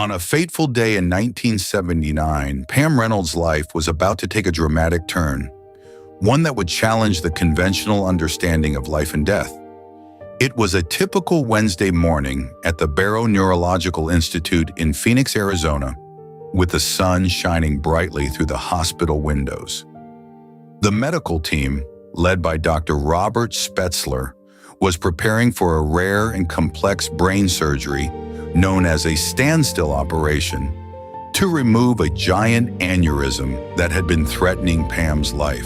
On a fateful day in 1979, Pam Reynolds' life was about to take a dramatic turn, one that would challenge the conventional understanding of life and death. It was a typical Wednesday morning at the Barrow Neurological Institute in Phoenix, Arizona, with the sun shining brightly through the hospital windows. The medical team, led by Dr. Robert Spetzler, was preparing for a rare and complex brain surgery known as a standstill operation to remove a giant aneurysm that had been threatening Pam's life.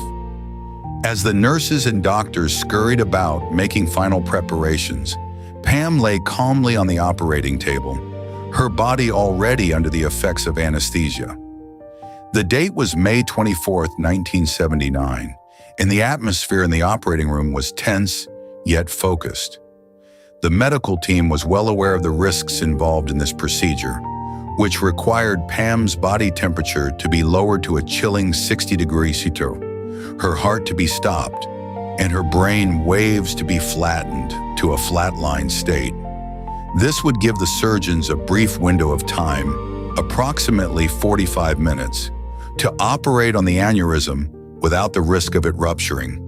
As the nurses and doctors scurried about making final preparations, Pam lay calmly on the operating table, her body already under the effects of anesthesia. The date was May 24, 1979, and the atmosphere in the operating room was tense yet focused. The medical team was well aware of the risks involved in this procedure, which required Pam's body temperature to be lowered to a chilling 60 degrees Celsius, her heart to be stopped, and her brain waves to be flattened to a flatline state. This would give the surgeons a brief window of time, approximately 45 minutes, to operate on the aneurysm without the risk of it rupturing.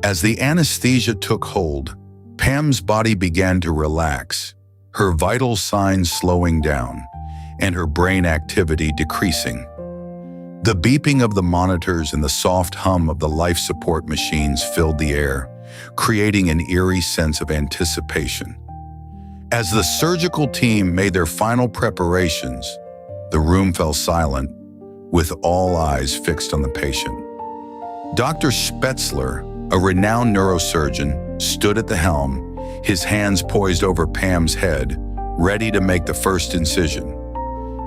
As the anesthesia took hold, Pam's body began to relax, her vital signs slowing down, and her brain activity decreasing. The beeping of the monitors and the soft hum of the life support machines filled the air, creating an eerie sense of anticipation. As the surgical team made their final preparations, the room fell silent, with all eyes fixed on the patient. Dr. Spetzler, a renowned neurosurgeon, stood at the helm, his hands poised over Pam's head, ready to make the first incision.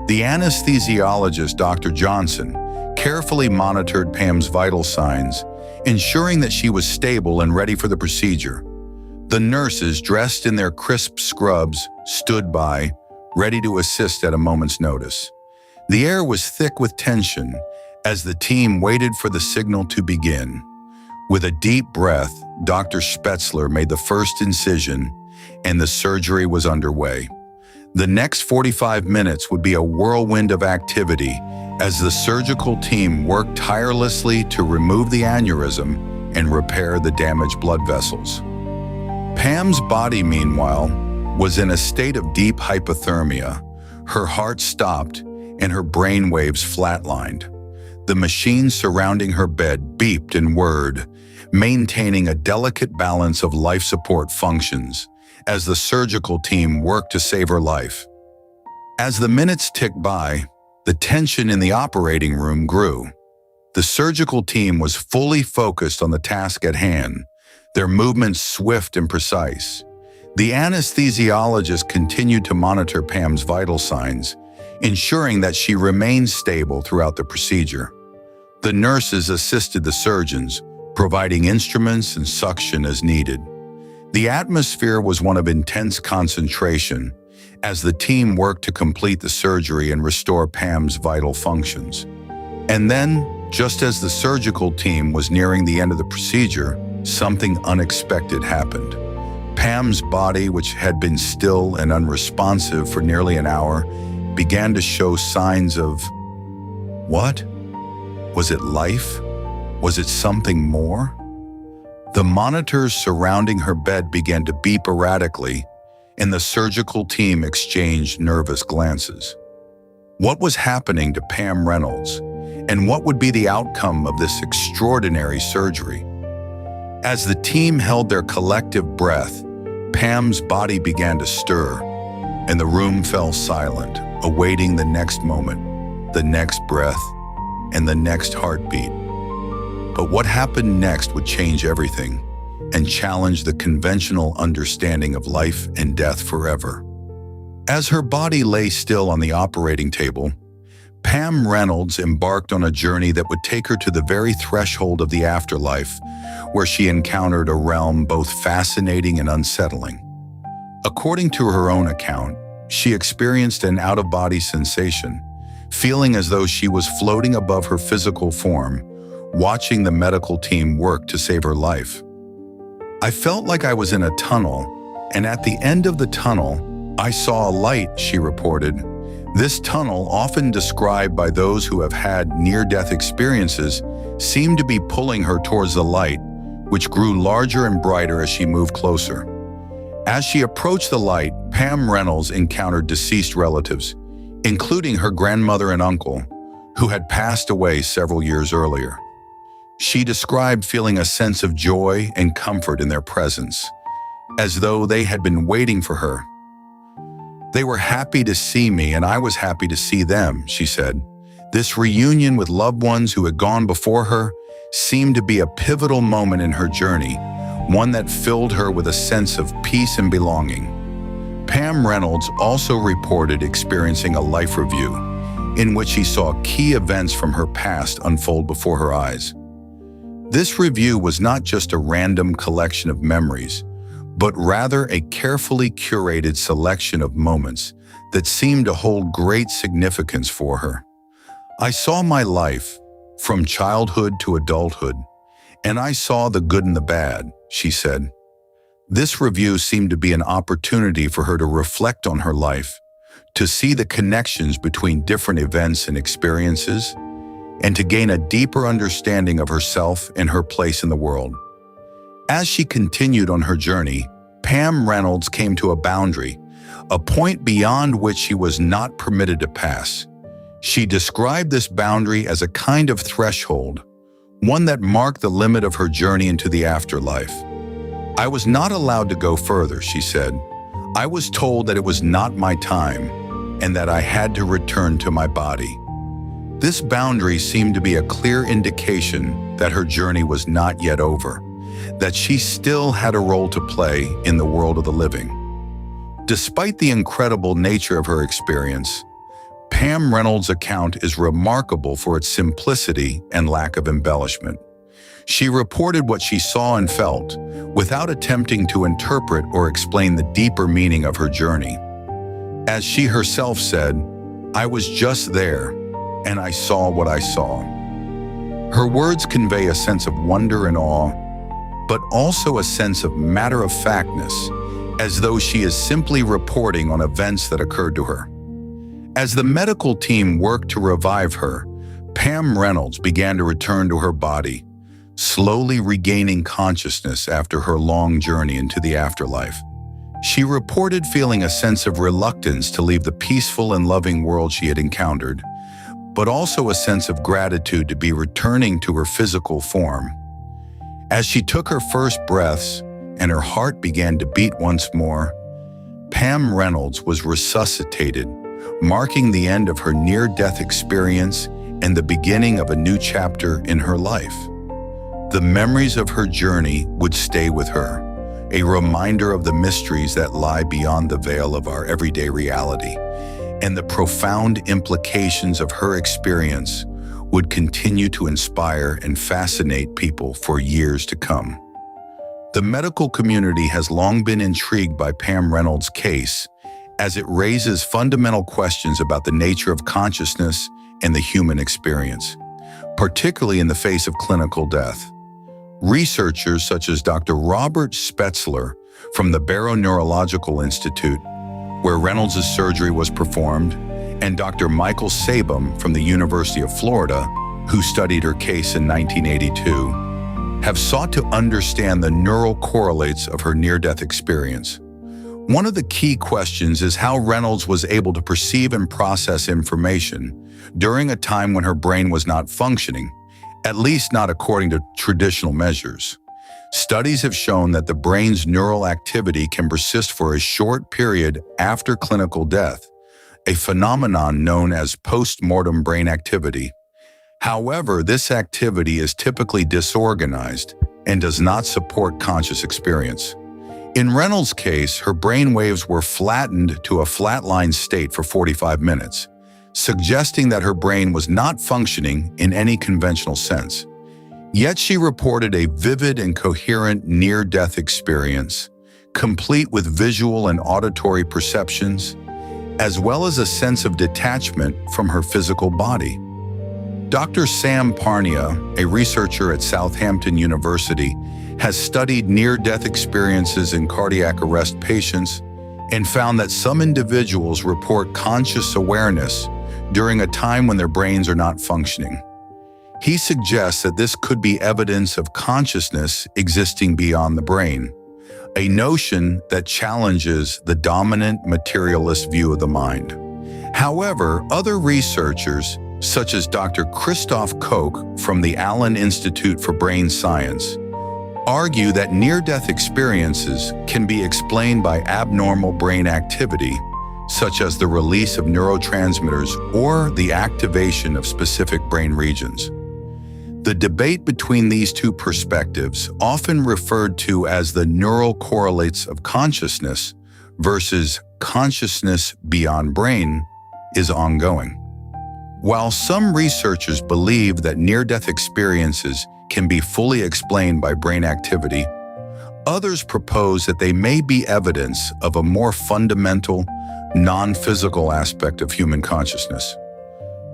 The anesthesiologist, Dr. Johnson, carefully monitored Pam's vital signs, ensuring that she was stable and ready for the procedure. The nurses, dressed in their crisp scrubs, stood by, ready to assist at a moment's notice. The air was thick with tension as the team waited for the signal to begin. With a deep breath, Dr. Spetzler made the first incision, and the surgery was underway. The next 45 minutes would be a whirlwind of activity as the surgical team worked tirelessly to remove the aneurysm and repair the damaged blood vessels. Pam's body, meanwhile, was in a state of deep hypothermia. Her heart stopped and her brain waves flatlined. The machines surrounding her bed beeped and whirred, maintaining a delicate balance of life support functions as the surgical team worked to save her life. As the minutes ticked by, the tension in the operating room grew. The surgical team was fully focused on the task at hand, their movements swift and precise. The anesthesiologist continued to monitor Pam's vital signs, ensuring that she remained stable throughout the procedure. The nurses assisted the surgeons, providing instruments and suction as needed. The atmosphere was one of intense concentration as the team worked to complete the surgery and restore Pam's vital functions. And then, just as the surgical team was nearing the end of the procedure, something unexpected happened. Pam's body, which had been still and unresponsive for nearly an hour, began to show signs of... what? Was it life? Was it something more? The monitors surrounding her bed began to beep erratically, and the surgical team exchanged nervous glances. What was happening to Pam Reynolds, and what would be the outcome of this extraordinary surgery? As the team held their collective breath, Pam's body began to stir, and the room fell silent, awaiting the next moment, the next breath, and the next heartbeat. But what happened next would change everything and challenge the conventional understanding of life and death forever. As her body lay still on the operating table, Pam Reynolds embarked on a journey that would take her to the very threshold of the afterlife, where she encountered a realm both fascinating and unsettling. According to her own account, she experienced an out-of-body sensation, feeling as though she was floating above her physical form, watching the medical team work to save her life. I felt like I was in a tunnel, and at the end of the tunnel, I saw a light, she reported. This tunnel, often described by those who have had near-death experiences, seemed to be pulling her towards the light, which grew larger and brighter as she moved closer. As she approached the light, Pam Reynolds encountered deceased relatives, including her grandmother and uncle, who had passed away several years earlier. She described feeling a sense of joy and comfort in their presence, as though they had been waiting for her. "They were happy to see me, and I was happy to see them," she said. This reunion with loved ones who had gone before her seemed to be a pivotal moment in her journey, one that filled her with a sense of peace and belonging. Pam Reynolds also reported experiencing a life review, in which she saw key events from her past unfold before her eyes. This review was not just a random collection of memories, but rather a carefully curated selection of moments that seemed to hold great significance for her. "I saw my life, from childhood to adulthood, and I saw the good and the bad," she said. This review seemed to be an opportunity for her to reflect on her life, to see the connections between different events and experiences, and to gain a deeper understanding of herself and her place in the world. As she continued on her journey, Pam Reynolds came to a boundary, a point beyond which she was not permitted to pass. She described this boundary as a kind of threshold, one that marked the limit of her journey into the afterlife. "I was not allowed to go further," she said. "I was told that it was not my time and that I had to return to my body." This boundary seemed to be a clear indication that her journey was not yet over, that she still had a role to play in the world of the living. Despite the incredible nature of her experience, Pam Reynolds' account is remarkable for its simplicity and lack of embellishment. She reported what she saw and felt, without attempting to interpret or explain the deeper meaning of her journey. As she herself said, "I was just there, and I saw what I saw." Her words convey a sense of wonder and awe, but also a sense of matter-of-factness, as though she is simply reporting on events that occurred to her. As the medical team worked to revive her, Pam Reynolds began to return to her body, slowly regaining consciousness after her long journey into the afterlife. She reported feeling a sense of reluctance to leave the peaceful and loving world she had encountered, but also a sense of gratitude to be returning to her physical form. As she took her first breaths and her heart began to beat once more, Pam Reynolds was resuscitated, marking the end of her near-death experience and the beginning of a new chapter in her life. The memories of her journey would stay with her, a reminder of the mysteries that lie beyond the veil of our everyday reality, and the profound implications of her experience would continue to inspire and fascinate people for years to come. The medical community has long been intrigued by Pam Reynolds' case, as it raises fundamental questions about the nature of consciousness and the human experience, particularly in the face of clinical death. Researchers such as Dr. Robert Spetzler from the Barrow Neurological Institute, where Reynolds' surgery was performed, and Dr. Michael Sabum from the University of Florida, who studied her case in 1982, have sought to understand the neural correlates of her near-death experience. One of the key questions is how Reynolds was able to perceive and process information during a time when her brain was not functioning, at least not according to traditional measures. Studies have shown that the brain's neural activity can persist for a short period after clinical death, a phenomenon known as post-mortem brain activity. However, this activity is typically disorganized and does not support conscious experience. In Reynolds' case, her brain waves were flattened to a flatline state for 45 minutes, suggesting that her brain was not functioning in any conventional sense. Yet she reported a vivid and coherent near-death experience, complete with visual and auditory perceptions, as well as a sense of detachment from her physical body. Dr. Sam Parnia, a researcher at Southampton University, has studied near-death experiences in cardiac arrest patients and found that some individuals report conscious awareness during a time when their brains are not functioning. He suggests that this could be evidence of consciousness existing beyond the brain, a notion that challenges the dominant materialist view of the mind. However, other researchers, such as Dr. Christoph Koch from the Allen Institute for Brain Science, argue that near-death experiences can be explained by abnormal brain activity, such as the release of neurotransmitters or the activation of specific brain regions. The debate between these two perspectives, often referred to as the neural correlates of consciousness versus consciousness beyond brain, is ongoing. While some researchers believe that near-death experiences can be fully explained by brain activity, others propose that they may be evidence of a more fundamental, non-physical aspect of human consciousness.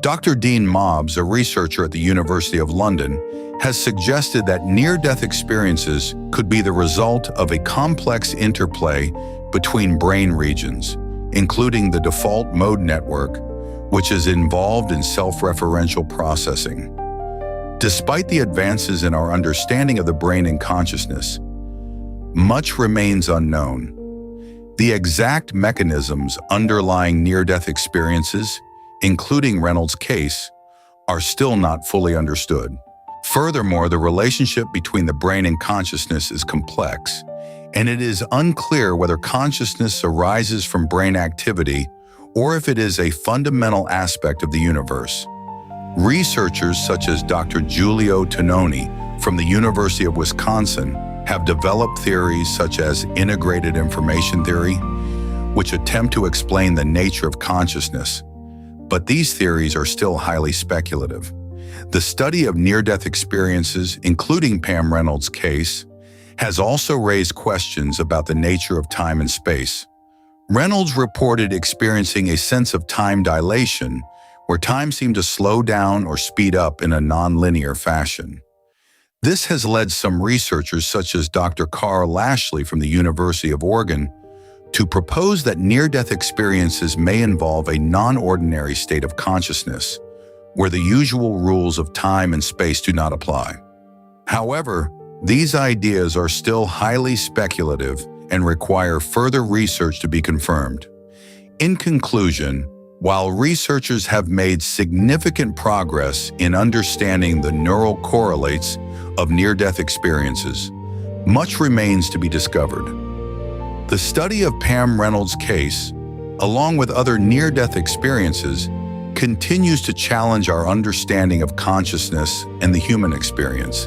Dr. Dean Mobbs, a researcher at the University of London, has suggested that near-death experiences could be the result of a complex interplay between brain regions, including the default mode network, which is involved in self-referential processing. Despite the advances in our understanding of the brain and consciousness, much remains unknown. The exact mechanisms underlying near-death experiences, including Reynolds' case, are still not fully understood. Furthermore, the relationship between the brain and consciousness is complex, and it is unclear whether consciousness arises from brain activity or if it is a fundamental aspect of the universe. Researchers such as Dr. Giulio Tononi from the University of Wisconsin have developed theories such as integrated information theory, which attempt to explain the nature of consciousness. But these theories are still highly speculative. The study of near-death experiences, including Pam Reynolds' case, has also raised questions about the nature of time and space. Reynolds reported experiencing a sense of time dilation, where time seemed to slow down or speed up in a non-linear fashion. This has led some researchers, such as Dr. Carl Lashley from the University of Oregon, to propose that near-death experiences may involve a non-ordinary state of consciousness, where the usual rules of time and space do not apply. However, these ideas are still highly speculative and require further research to be confirmed. In conclusion, while researchers have made significant progress in understanding the neural correlates of near-death experiences, much remains to be discovered. The study of Pam Reynolds' case, along with other near-death experiences, continues to challenge our understanding of consciousness and the human experience,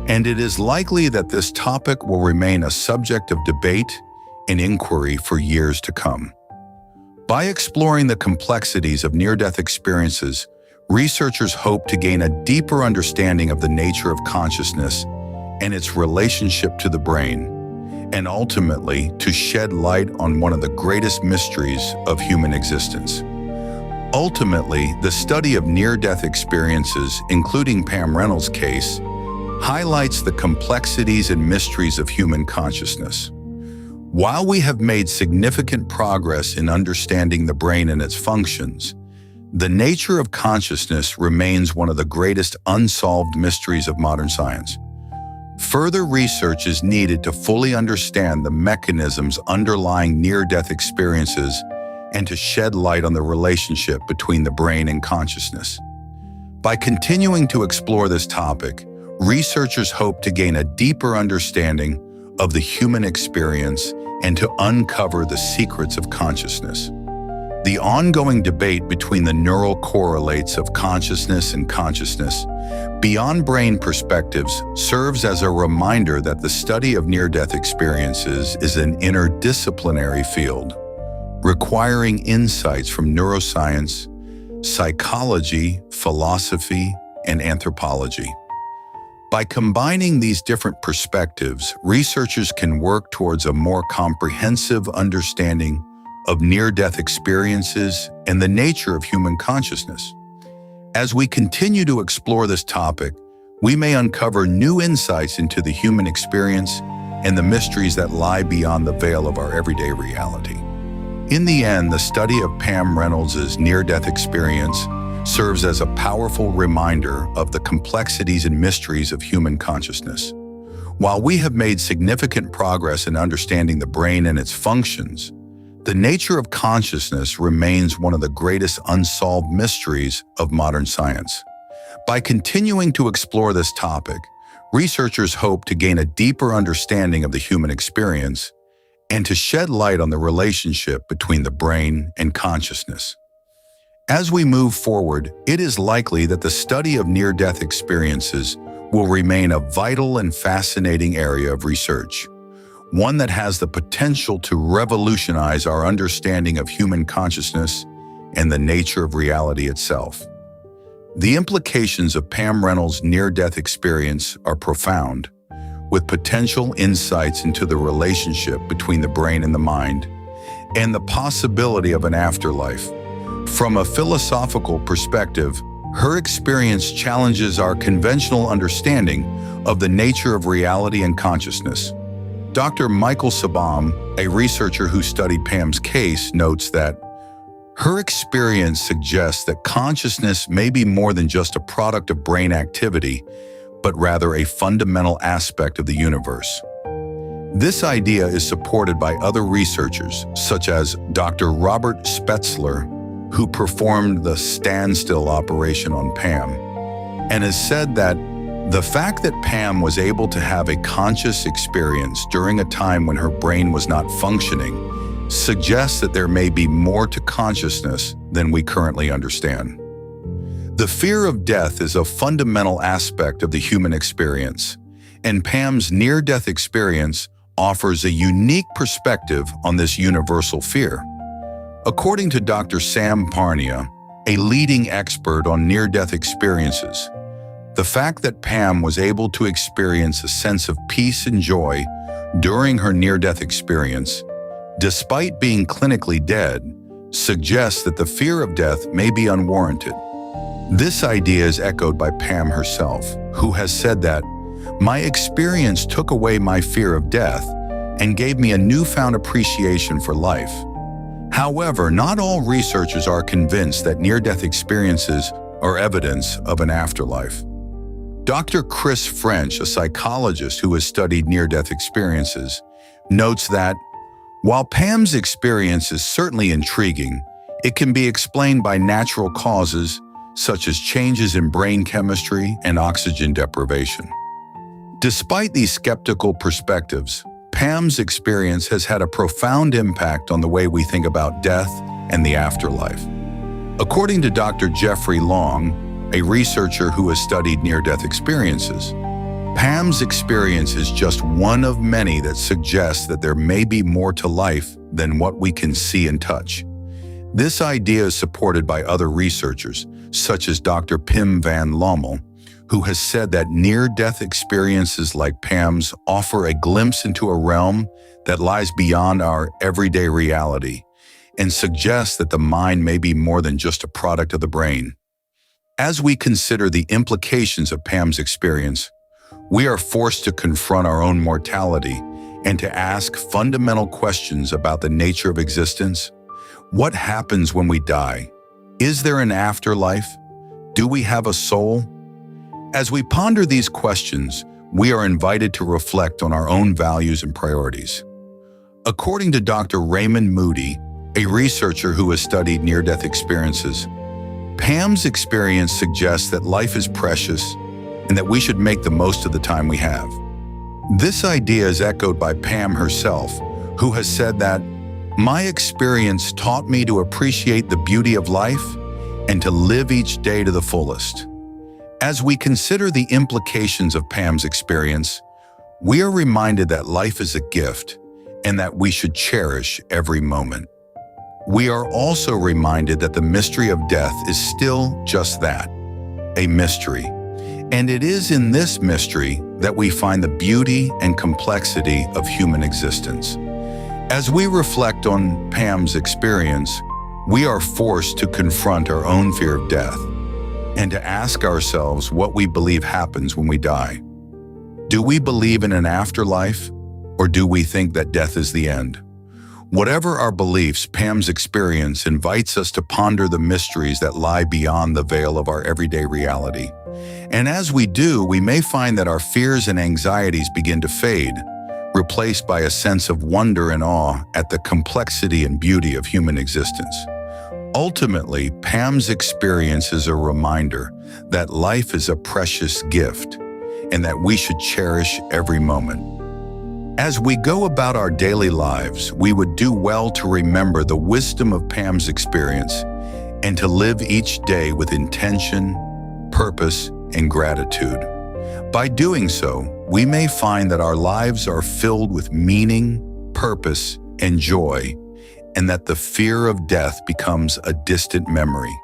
and it is likely that this topic will remain a subject of debate and inquiry for years to come. By exploring the complexities of near-death experiences, researchers hope to gain a deeper understanding of the nature of consciousness and its relationship to the brain, and ultimately to shed light on one of the greatest mysteries of human existence. Ultimately, the study of near-death experiences, including Pam Reynolds' case, highlights the complexities and mysteries of human consciousness. While we have made significant progress in understanding the brain and its functions, the nature of consciousness remains one of the greatest unsolved mysteries of modern science. Further research is needed to fully understand the mechanisms underlying near-death experiences and to shed light on the relationship between the brain and consciousness. By continuing to explore this topic, researchers hope to gain a deeper understanding of the human experience and to uncover the secrets of consciousness. The ongoing debate between the neural correlates of consciousness and consciousness beyond brain perspectives serves as a reminder that the study of near-death experiences is an interdisciplinary field, requiring insights from neuroscience, psychology, philosophy, and anthropology. By combining these different perspectives, researchers can work towards a more comprehensive understanding of near-death experiences and the nature of human consciousness. As we continue to explore this topic, we may uncover new insights into the human experience and the mysteries that lie beyond the veil of our everyday reality. In the end, the study of Pam Reynolds' near-death experience serves as a powerful reminder of the complexities and mysteries of human consciousness. While we have made significant progress in understanding the brain and its functions, the nature of consciousness remains one of the greatest unsolved mysteries of modern science. By continuing to explore this topic, researchers hope to gain a deeper understanding of the human experience and to shed light on the relationship between the brain and consciousness. As we move forward, it is likely that the study of near-death experiences will remain a vital and fascinating area of research, one that has the potential to revolutionize our understanding of human consciousness and the nature of reality itself. The implications of Pam Reynolds' near-death experience are profound, with potential insights into the relationship between the brain and the mind, and the possibility of an afterlife. From a philosophical perspective, her experience challenges our conventional understanding of the nature of reality and consciousness. Dr. Michael Sabam, a researcher who studied Pam's case, notes that her experience suggests that consciousness may be more than just a product of brain activity, but rather a fundamental aspect of the universe. This idea is supported by other researchers, such as Dr. Robert Spetzler, who performed the Standstill operation on Pam, and has said that the fact that Pam was able to have a conscious experience during a time when her brain was not functioning suggests that there may be more to consciousness than we currently understand. The fear of death is a fundamental aspect of the human experience, and Pam's near-death experience offers a unique perspective on this universal fear. According to Dr. Sam Parnia, a leading expert on near-death experiences, the fact that Pam was able to experience a sense of peace and joy during her near-death experience, despite being clinically dead, suggests that the fear of death may be unwarranted. This idea is echoed by Pam herself, who has said that, "My experience took away my fear of death and gave me a newfound appreciation for life." However, not all researchers are convinced that near-death experiences are evidence of an afterlife. Dr. Chris French, a psychologist who has studied near-death experiences, notes that, while Pam's experience is certainly intriguing, it can be explained by natural causes such as changes in brain chemistry and oxygen deprivation. Despite these skeptical perspectives, Pam's experience has had a profound impact on the way we think about death and the afterlife. According to Dr. Jeffrey Long, a researcher who has studied near-death experiences, Pam's experience is just one of many that suggests that there may be more to life than what we can see and touch. This idea is supported by other researchers, such as Dr. Pim van Lommel, who has said that near-death experiences like Pam's offer a glimpse into a realm that lies beyond our everyday reality and suggests that the mind may be more than just a product of the brain. As we consider the implications of Pam's experience, we are forced to confront our own mortality and to ask fundamental questions about the nature of existence. What happens when we die? Is there an afterlife? Do we have a soul? As we ponder these questions, we are invited to reflect on our own values and priorities. According to Dr. Raymond Moody, a researcher who has studied near-death experiences, Pam's experience suggests that life is precious and that we should make the most of the time we have. This idea is echoed by Pam herself, who has said that, "My experience taught me to appreciate the beauty of life and to live each day to the fullest." As we consider the implications of Pam's experience, we are reminded that life is a gift and that we should cherish every moment. We are also reminded that the mystery of death is still just that, a mystery. And it is in this mystery that we find the beauty and complexity of human existence. As we reflect on Pam's experience, we are forced to confront our own fear of death and to ask ourselves what we believe happens when we die. Do we believe in an afterlife, or do we think that death is the end? Whatever our beliefs, Pam's experience invites us to ponder the mysteries that lie beyond the veil of our everyday reality. And as we do, we may find that our fears and anxieties begin to fade, replaced by a sense of wonder and awe at the complexity and beauty of human existence. Ultimately, Pam's experience is a reminder that life is a precious gift and that we should cherish every moment. As we go about our daily lives, we would do well to remember the wisdom of Pam's experience and to live each day with intention, purpose, and gratitude. By doing so, we may find that our lives are filled with meaning, purpose, and joy, and that the fear of death becomes a distant memory.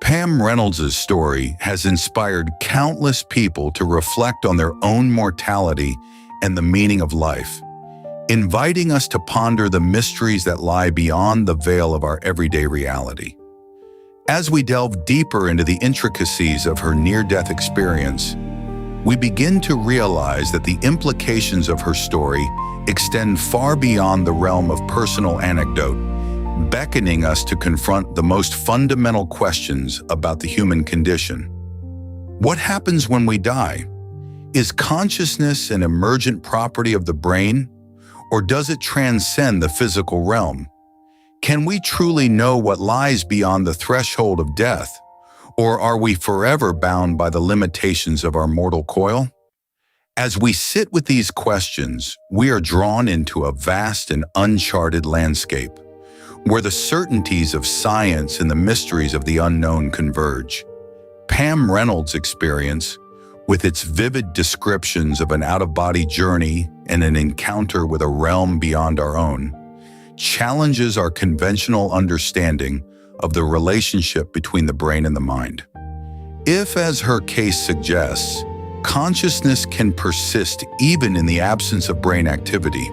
Pam Reynolds' story has inspired countless people to reflect on their own mortality and the meaning of life, inviting us to ponder the mysteries that lie beyond the veil of our everyday reality. As we delve deeper into the intricacies of her near-death experience, we begin to realize that the implications of her story extend far beyond the realm of personal anecdote, beckoning us to confront the most fundamental questions about the human condition. What happens when we die? Is consciousness an emergent property of the brain, or does it transcend the physical realm? Can we truly know what lies beyond the threshold of death, or are we forever bound by the limitations of our mortal coil? As we sit with these questions, we are drawn into a vast and uncharted landscape, where the certainties of science and the mysteries of the unknown converge. Pam Reynolds' experience, with its vivid descriptions of an out-of-body journey and an encounter with a realm beyond our own, challenges our conventional understanding of the relationship between the brain and the mind. If, as her case suggests, consciousness can persist even in the absence of brain activity,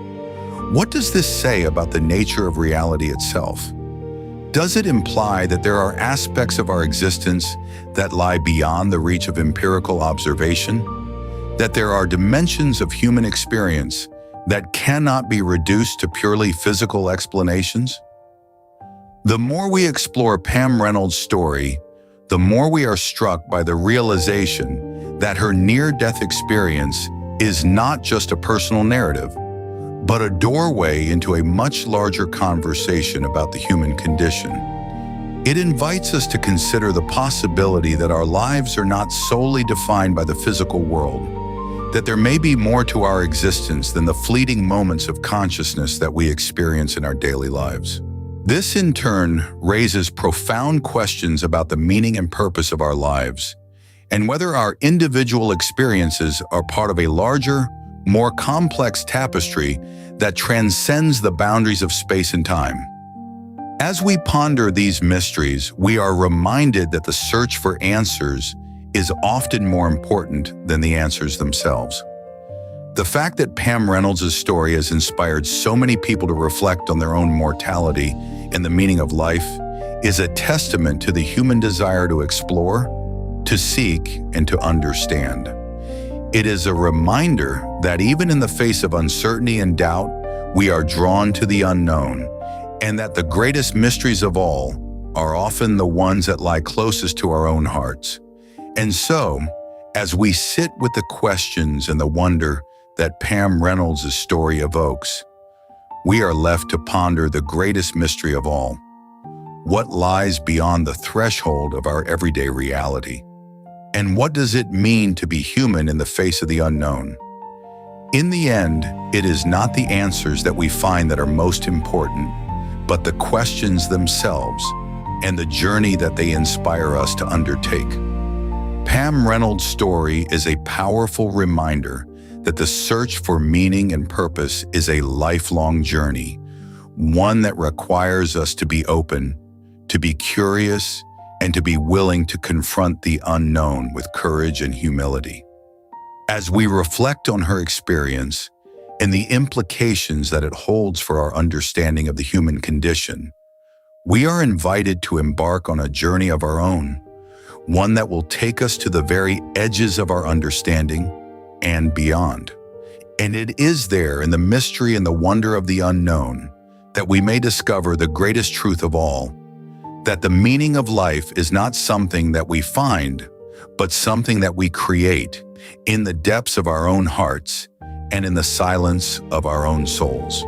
what does this say about the nature of reality itself? Does it imply that there are aspects of our existence that lie beyond the reach of empirical observation? That there are dimensions of human experience that cannot be reduced to purely physical explanations? The more we explore Pam Reynolds' story, the more we are struck by the realization that her near-death experience is not just a personal narrative, but a doorway into a much larger conversation about the human condition. It invites us to consider the possibility that our lives are not solely defined by the physical world, that there may be more to our existence than the fleeting moments of consciousness that we experience in our daily lives. This, in turn, raises profound questions about the meaning and purpose of our lives, and whether our individual experiences are part of a larger, more complex tapestry that transcends the boundaries of space and time. As we ponder these mysteries, we are reminded that the search for answers is often more important than the answers themselves. The fact that Pam Reynolds' story has inspired so many people to reflect on their own mortality and the meaning of life is a testament to the human desire to explore, to seek, and to understand. It is a reminder that even in the face of uncertainty and doubt, we are drawn to the unknown, and that the greatest mysteries of all are often the ones that lie closest to our own hearts. And so, as we sit with the questions and the wonder that Pam Reynolds' story evokes, we are left to ponder the greatest mystery of all: what lies beyond the threshold of our everyday reality? And what does it mean to be human in the face of the unknown? In the end, it is not the answers that we find that are most important, but the questions themselves and the journey that they inspire us to undertake. Pam Reynolds' story is a powerful reminder that the search for meaning and purpose is a lifelong journey, one that requires us to be open, to be curious, and to be willing to confront the unknown with courage and humility. As we reflect on her experience and the implications that it holds for our understanding of the human condition, we are invited to embark on a journey of our own, one that will take us to the very edges of our understanding and beyond. And it is there, in the mystery and the wonder of the unknown, that we may discover the greatest truth of all, that the meaning of life is not something that we find, but something that we create in the depths of our own hearts and in the silence of our own souls.